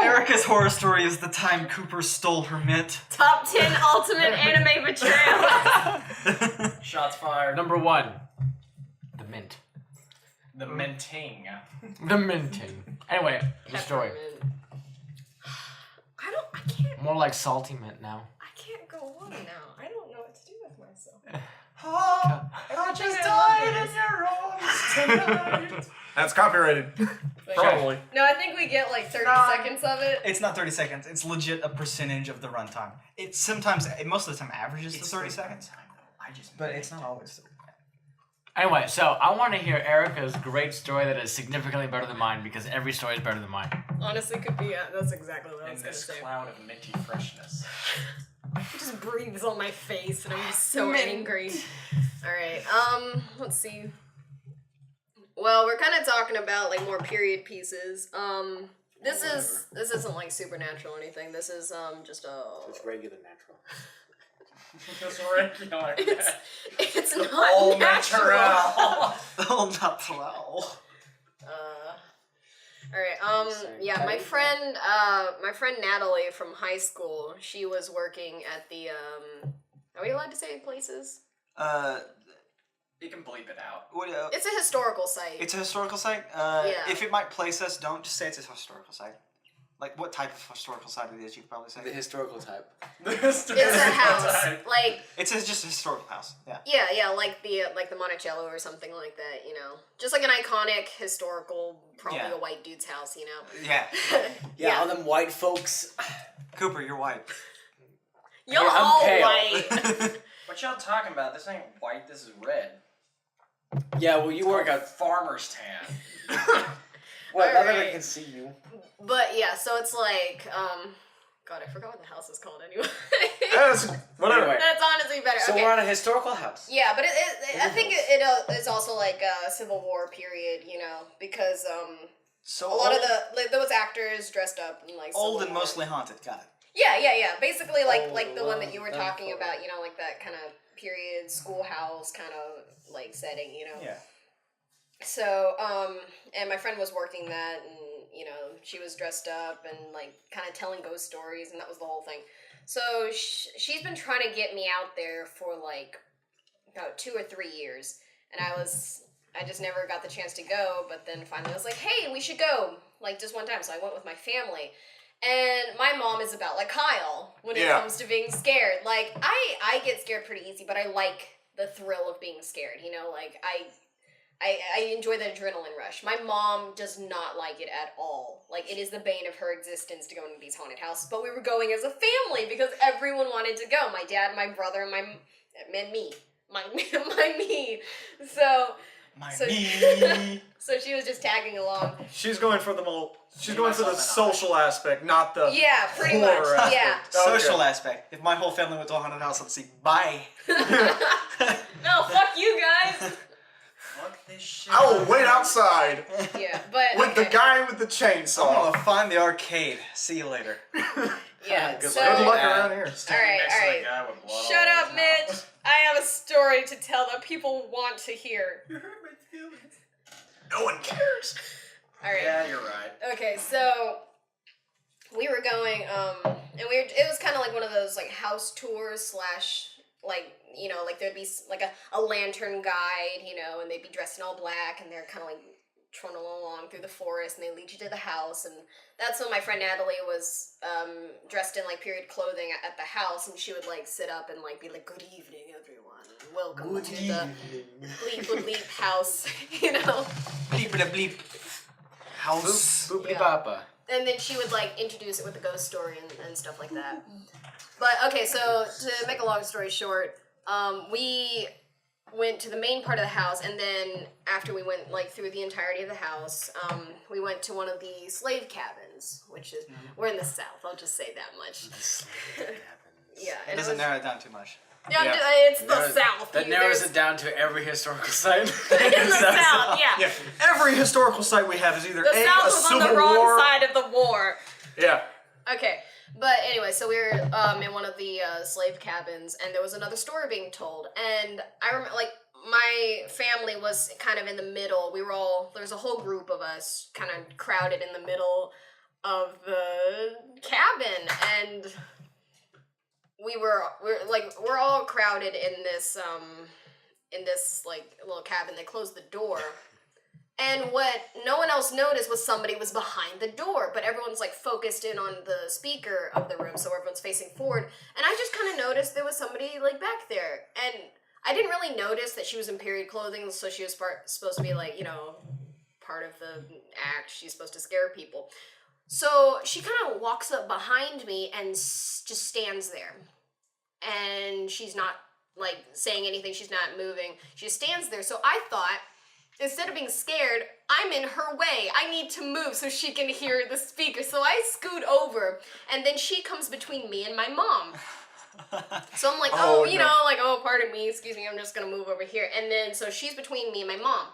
Erica's horror story is the time Cooper stole her mint. Top 10 ultimate anime betrayal. Shots fired. Number 1. The mint. The minting. The minting. Anyway, the story. Peppermint. I can't. More like salty mint now. I can't go on now. I don't know what to do with myself. I just died in your arms tonight. That's copyrighted. Probably. No, I think we get like 30 seconds of it. It's not 30 seconds. It's legit a percentage of the runtime. It's sometimes, most of the time, averages to 30 seconds. I just. But it's not always. Anyway, so I want to hear Erica's great story that is significantly better than mine because every story is better than mine. Honestly, could be. That's exactly what I was In gonna this say. cloud of minty freshness. It just breathes on my face, and I'm just so angry. All right. Let's see. Well, we're kind of talking about like more period pieces. This isn't like supernatural or anything. This is just a. It's regular natural. Just regular. It's not All natural. natural. Oh, not flow. All right. Yeah, my friend Natalie from high school. She was working at the. Are we allowed to say places? You can bleep it out. What, It's a historical site. it's a historical site. Yeah. If it might place us, don't just say it's a historical site. Like, what type of historical site it is, you could probably say. The historical type. It's a house, like It's just a historical house, yeah. yeah, like the Monticello or something like that, you know, just like an iconic historical, probably Yeah. a white dude's house, you know. Yeah. Yeah, all them white folks. Cooper, you're white. You're I'm all pale. white. What y'all talking about? This ain't white, this is red. Yeah, well, you work Called out. farmer's tan. Well, now that I Alright. can see you. But yeah, so it's like, God, I forgot what the house is called anyway. That's whatever. Anyway. That's honestly better. So Okay. we're on a historical house. Yeah, but I think it's also like a Civil War period, you know, because So a lot of those actors dressed up in like Civil old and War. mostly haunted, got it. Yeah. Basically, like Oh, the one that you were wow. talking about, you know, like that kind of period schoolhouse kind of like setting, you know. Yeah. So, and my friend was working that, and you know, she was dressed up and like kind of telling ghost stories, and that was the whole thing. So she's been trying to get me out there for like about 2 or 3 years, and I just never got the chance to go. But then finally, I was like, hey, we should go, like just one time. So I went with my family. And my mom is about like Kyle when it Yeah. comes to being scared. Like I get scared pretty easy, but I like the thrill of being scared. You know, like I enjoy the adrenaline rush. My mom does not like it at all. Like it is the bane of her existence to go into these haunted houses. But we were going as a family because everyone wanted to go. My dad, my brother, and me. My me. So Me. so she was just tagging along. She's going for the She's Me, going for the myself, and I. social aspect, not the Yeah, pretty much. horror Yeah. aspect. Okay. Social aspect. If my whole family went to a haunted house, I'd say bye. No, fuck you guys. Fuck this shit. I will wait outside Yeah, but with the okay. guy with the I'm chainsaw. gonna find the arcade. See you later. Yeah. Good So, Good luck Yeah. around here. Standing Alright, next to alright. the guy with blood shut all up, over his Mitch. mouth. I have a story to tell that people want to hear. You hurt my feelings. No one cares. All right. Yeah, you're right. Okay, so we were going, and it was kind of like one of those like house tours slash like, you know, like there'd be like a lantern guide, you know, and they'd be dressed in all black, and they're kind of like trundling along through the forest, and they lead you to the house, and that's when my friend Natalie was dressed in like period clothing at the house, and she would like sit up and like be like, "Good evening, everyone. Welcome to the bleep bleep house," you know. Bleep bleep. House. Boopity Yeah. papa. And then she would like introduce it with a ghost story and stuff like that. But okay, so to make a long story short, we went to the main part of the house, and then after we went like through the entirety of the house, we went to one of the slave cabins, which is we're in the South. I'll just say that much. Yeah, It and doesn't was, narrow it down too much. yeah, Yeah. it's the South. That You- narrows there's- it down to every historical site. in the South, yeah. Yeah, every historical site we have is either The A, South a was on civil the wrong war. side of the war. Yeah. Okay, but anyway, so we were in one of the slave cabins, and there was another story being told, and I remember, like, my family was kind of in the middle. There's a whole group of us kind of crowded in the middle of the cabin, and we're all crowded in this like little cabin. They closed the door. And what no one else noticed was somebody was behind the door, but everyone's like focused in on the speaker of the room, so everyone's facing forward. And I just kind of noticed there was somebody like back there, and I didn't really notice that she was in period clothing, so she was supposed to be like, you know, part of the act. She's supposed to scare people. So she kind of walks up behind me and just stands there, and she's not like saying anything. She's not moving. She just stands there. So I thought, instead of being scared, I'm in her way. I need to move so she can hear the speaker. So I scoot over, and then she comes between me and my mom. So I'm like, pardon me, excuse me, I'm just gonna move over here. And then, so she's between me and my mom.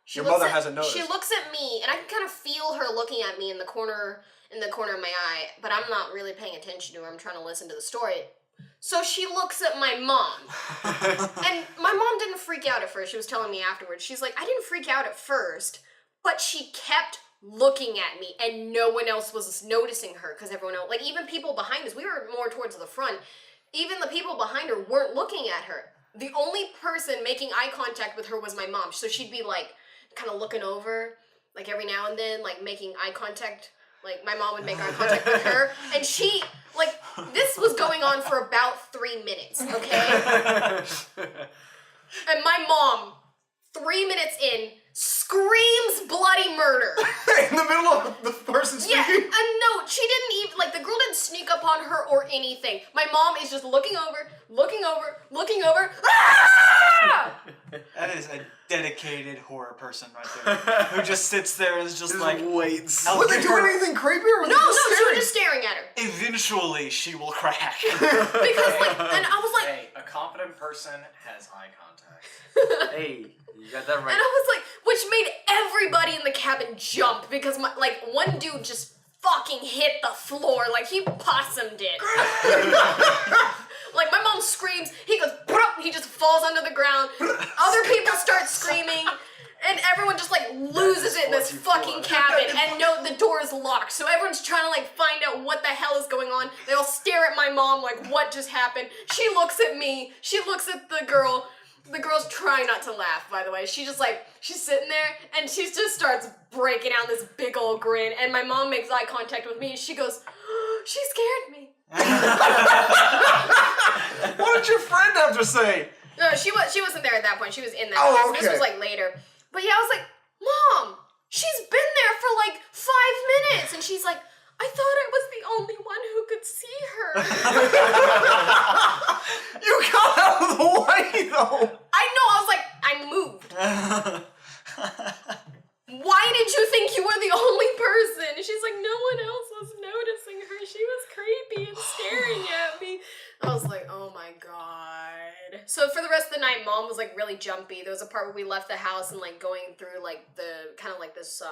Your mother hasn't noticed. She looks at me, and I can kind of feel her looking at me in the corner of my eye, but I'm not really paying attention to her. I'm trying to listen to the story. So she looks at my mom. And my mom didn't freak out at first. She was telling me afterwards. She's like, I didn't freak out at first, but she kept looking at me, and no one else was noticing her, because everyone else, like even people behind us, we were more towards the front. Even the people behind her weren't looking at her. The only person making eye contact with her was my mom. So she'd be like, kind of looking over, like every now and then, like making eye contact. Like my mom would make eye contact with her. And she, like, this was going on for about 3 minutes, okay? And my mom, 3 minutes in, screams bloody murder. In the middle of the person speaking? Yeah, and no, she didn't even, like, the girl didn't sneak up on her or anything. My mom is just looking over. Ah! That is a dedicated horror person right there. Who just sits there and is just like, waits. I'll Were they give doing her- anything creepy or were they No, just she was staring? just staring at her. Eventually she will crack. Because, like, and I was like, Hey, a confident person has eye contact. Hey, you got that and right. I was like, which made everybody in the cabin jump because one dude just fucking hit the floor, like he possummed it. Like my mom screams, he goes, "Bruh," he just falls under the ground. Other people start screaming, and everyone just like loses it in this fucking cabin. And no, the door is locked, so everyone's trying to like find out what the hell is going on. They all stare at my mom like, what just happened? She looks at me. She looks at the girl. The girl's trying not to laugh, by the way. She just like, she's sitting there and she just starts breaking out this big old grin. And my mom makes eye contact with me and she goes, she scared me. What did your friend have to say? No, she wasn't there at that point. She was in that Oh, house. okay. This was like later. But yeah, I was like, Mom, she's been there for like 5 minutes. And she's like, I thought I was the only one who could see her. You got out of the way though. I know, I was like, I moved. Why did you think you were the only person? And she's like, no one else was noticing her. She was creepy and staring at me. I was like, oh my god. So for the rest of the night, Mom was like really jumpy. There was a part where we left the house and like going through like the kind of like this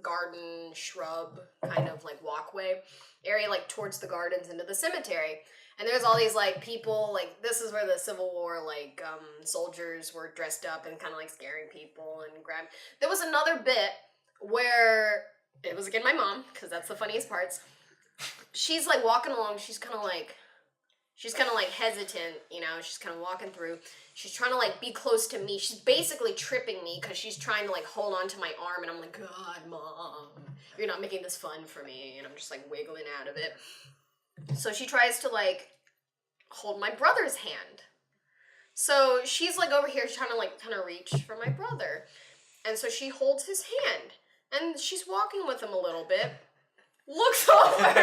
garden shrub kind of like walkway area, like towards the gardens into the cemetery. And there's all these like people, like this is where the Civil War like soldiers were dressed up and kind of like scaring people and grabbing. There was another bit where it was again my mom, because that's the funniest parts. She's like walking along. She's kind of like hesitant, you know. She's kind of walking through. She's trying to like be close to me. She's basically tripping me because she's trying to like hold on to my arm, and I'm like, God, Mom, you're not making this fun for me, and I'm just like wiggling out of it. So she tries to like hold my brother's hand. So she's like over here trying to like kind of reach for my brother. And so she holds his hand and she's walking with him a little bit. Looks over.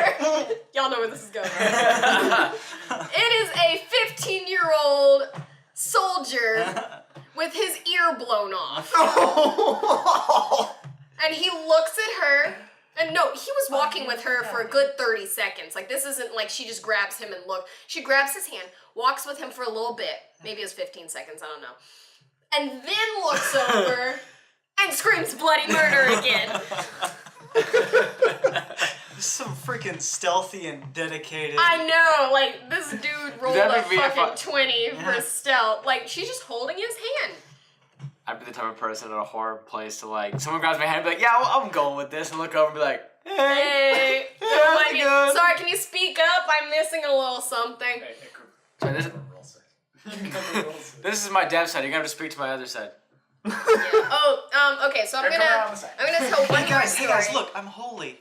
Y'all know where this is going. It is a 15-year-old soldier with his ear blown off. And he looks at her. And no, he was walking with her for a good 30 seconds. Like, this isn't like she just grabs him and look. She grabs his hand, walks with him for a little bit. Maybe it was 15 seconds, I don't know. And then looks over and screams bloody murder again. Some freaking stealthy and dedicated. I know, like, this dude rolled That'd a be a fucking 20 for stealth. Like, she's just holding his hand. I'd be the type of person at a horror place to like, someone grabs my hand and be like, yeah, I'm going with this, and look over and be like, Hey, how's it going? sorry, can you speak up? I'm missing a little something. Sorry, this is my dev side. You're gonna have to speak to my other side. Yeah. Oh, okay, so I'm Come around the gonna side. tell one Hey more guys, story. look, I'm holy.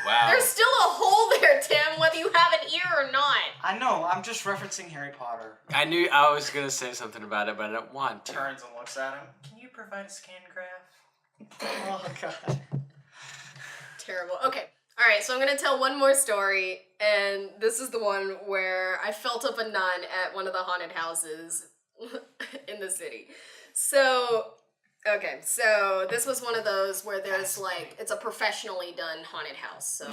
Wow. There's still a hole there, Tim, whether you have an ear or not. I know, I'm just referencing Harry Potter. I knew I was gonna say something about it, but I don't want to. Turns and looks at him. Can you provide a scan graph? Oh god. Terrible. Okay, All right, so I'm gonna tell one more story, and this is the one where I felt up a nun at one of the haunted houses in the city. So, okay, so this was one of those where there's like, it's a professionally done haunted house. So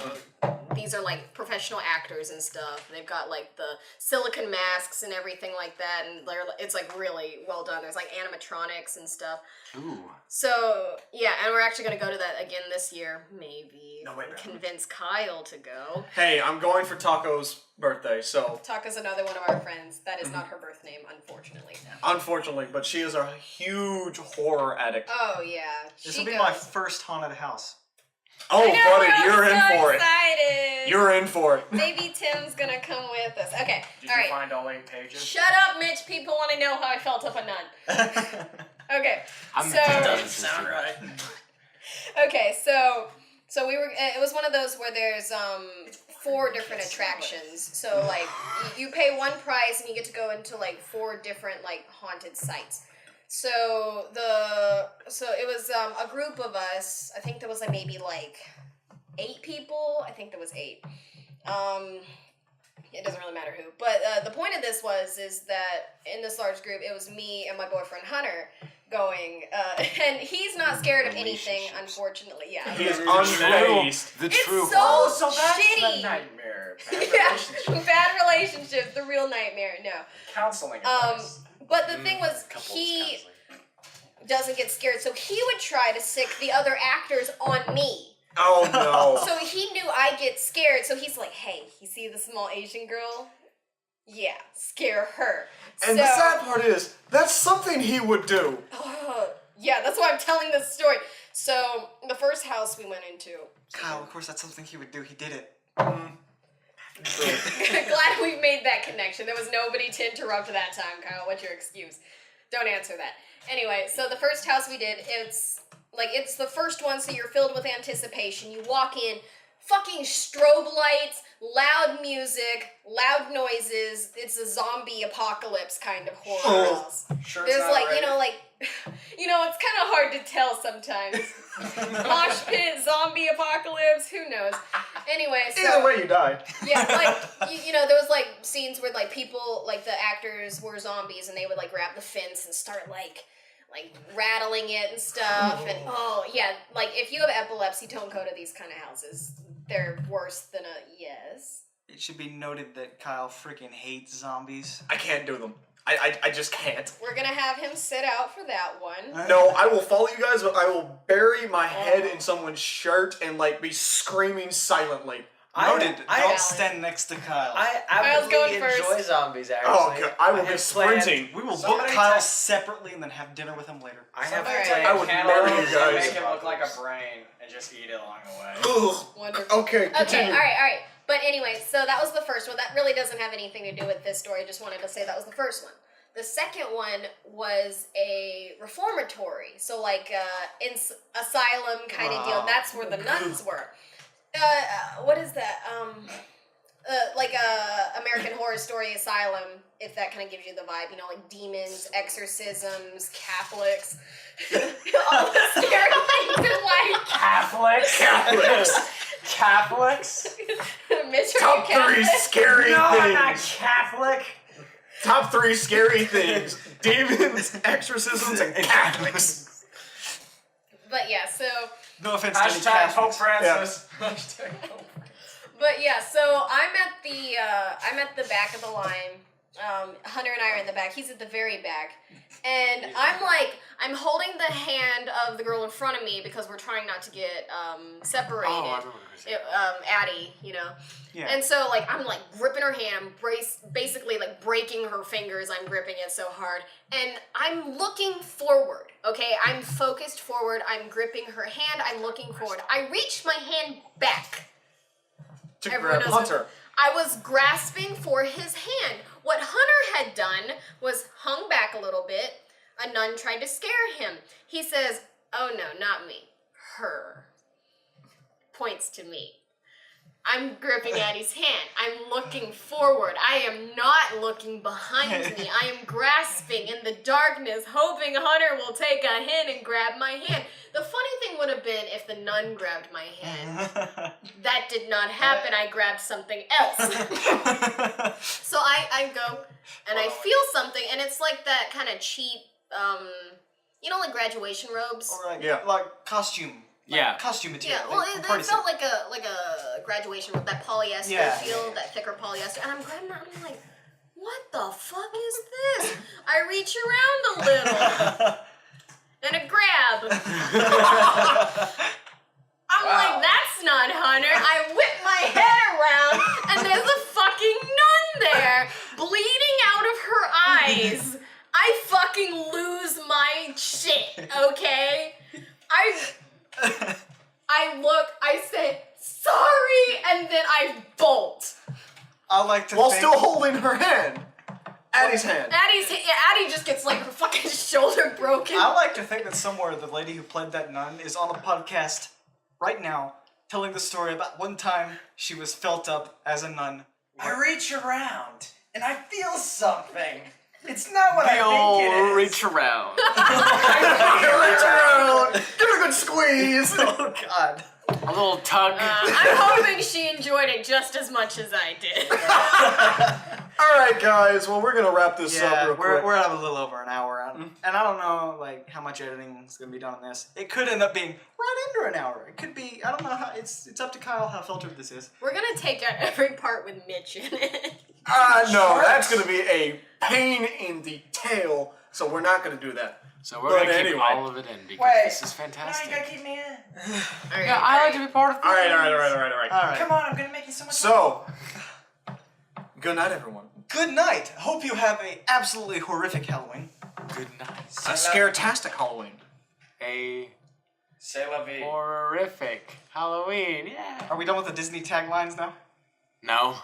these are like professional actors and stuff. They've got like the silicone masks and everything like that, and it's like really well done. There's like animatronics and stuff. Ooh. So yeah, and we're actually gonna go to that again this year, maybe. No, wait, Convince Kyle to go. Hey, I'm going for Taco's birthday, so Taka's another one of our friends. That is not her birth name, unfortunately. unfortunately, but she is a huge horror addict. Oh yeah, This she will be goes. my first haunted house. Oh, I know, buddy, we're you're all in so for it. excited. You're in for it. Maybe Tim's gonna come with us. Okay, Did all you right. find all 8 pages? Shut up, Mitch. People want to know how I felt up a nun. Okay, I'm so Doesn't sound right. okay, so we were. It was one of those where there's 4 different attractions. So like you pay one price and you get to go into like 4 different like haunted sites. So it was a group of us. I think there was like maybe like 8 people. I think there was 8. It doesn't really matter who. But the point of this is that in this large group, it was me and my boyfriend Hunter going, and he's not scared of anything, unfortunately. Yeah. He is unfazed. The It's true so Oh, so that's shitty. the nightmare. Bad Yeah, relationship. bad relationships, the real nightmare. No. Counseling. Um, advice. but the thing was, Couples he counseling. doesn't get scared, so he would try to sick the other actors on me. Oh no. So he knew I get scared, so he's like, "Hey, you see the small Asian girl? Yeah, scare her." And the sad part is, that's something he would do. Yeah, that's why I'm telling this story. So the first house we went into. Kyle, of course, that's something he would do. He did it. Glad we made that connection. There was nobody to interrupt that time, Kyle. What's your excuse? Don't answer that. Anyway, so the first house we did, it's the first one, so you're filled with anticipation. You walk in, fucking strobe lights, loud music, loud noises. It's a zombie apocalypse kind of horror house. Sure, There's like, it's kind of hard to tell sometimes. Mosh pit, zombie apocalypse, who knows? Anyway, so Either way, you die. yeah, like there was like scenes where like people, like the actors were zombies and they would like grab the fence and start like rattling it and stuff. And like if you have epilepsy, don't go to these kind of houses. They're worse than a yes. It should be noted that Kyle freaking hates zombies. I can't do them. I just can't. We're gonna have him sit out for that one. No, I will follow you guys, but I will bury my head in someone's shirt and like be screaming silently. Noted. I- Don't stand next to Kyle. I Kyle's going absolutely enjoy first. zombies, actually. Oh, God, I will be have sprinting. we will book Somebody Kyle text- separately and then have dinner with him later. I have Alright. planned. I would Cantaloupe marry you and guys. Make it look like a brain and just eat it along the way. Ugh. Wonderful. Okay, Okay, continue. all right. But anyway, so that was the first one. That really doesn't have anything to do with this story. I just wanted to say that was the first one. The second one was a reformatory, so like asylum kind of deal. And that's where the nuns were. What is that? Like American Horror Story Asylum, if that kind of gives you the vibe. Like demons, exorcisms, Catholics. All the scary things in life. Catholics? Catholics? Mitch, are Top you 3 Catholic? scary No, I'm not things. Catholic. Top 3 scary things. Demons, exorcisms, and Catholics. But yeah, so. No offense to any Hashtag Pope Catholics. Francis. Hashtag Pope Francis. But yeah, so I'm at the back of the line. Hunter and I are in the back. He's at the very back, and I'm holding the hand of the girl in front of me because we're trying not to get separated. Oh, I remember who said Addie, Yeah. And so I'm gripping her hand, basically breaking her fingers. I'm gripping it so hard, and I'm looking forward. Okay, I'm focused forward. I'm gripping her hand. I'm looking forward. I reach my hand back. To Everyone grab knows Hunter. I was grasping for his hand. What Hunter had done was hung back a little bit. A nun tried to scare him. He says, "Oh no, not me. Her." Points to me. I'm gripping Addie's hand. I'm looking forward. I am not looking behind me. I am grasping in the darkness, hoping Hunter will take a hint and grab my hand. The funny thing would have been if the nun grabbed my hand. That did not happen. I grabbed something else. So I go and I feel something, and it's like that kind of cheap, you know, like graduation robes. Or like, Yeah. like costume. Like Yeah. Costume material. Yeah, well, like, it for party felt like a graduation robe, that polyester Yeah, feel, yeah. that thicker polyester, and I'm grabbing that, and I'm like, what the fuck is this? I reach around a little, and a grab. I'm like, that's not Hunter. I whip my head around, and there's a fucking nun there, bleeding out of her eyes. I fucking lose my shit, okay? I look, I say, sorry, and then I bolt. I like to While think... still holding her hand. Addie's hand. Addie just gets like her fucking shoulder broken. I like to think that somewhere the lady who played that nun is on a podcast right now telling the story about one time she was felt up as a nun. I reach around and I feel something. It's not what I think it is. reach around. Reach around. Give it a good squeeze. Oh God. A little tug. I'm hoping she enjoyed it just as much as I did. All right, guys. Well, we're gonna wrap this up Yeah, real we're quick. at a little over an hour, and I don't know like how much editing is gonna be done on this. It could end up being right under an hour. It could be. I don't know how. It's up to Kyle how filtered this is. We're gonna take out every part with Mitch in it. No, that's gonna be a pain in the tail. So we're not gonna do that. So we're But gonna keep anyway. all of it in because Wait. this is No, fantastic. you gotta keep me in. All right, Yeah, I like to be part of All right, things. all right, all right, all right, all right. All right. Come on, I'm gonna make you so much So, good night, everyone. Good night. Hope you have a absolutely horrific Halloween. Good night. A scare-tastic Halloween. A C'est la vie. horrific Halloween. Yeah. Are we done with the Disney taglines now? No.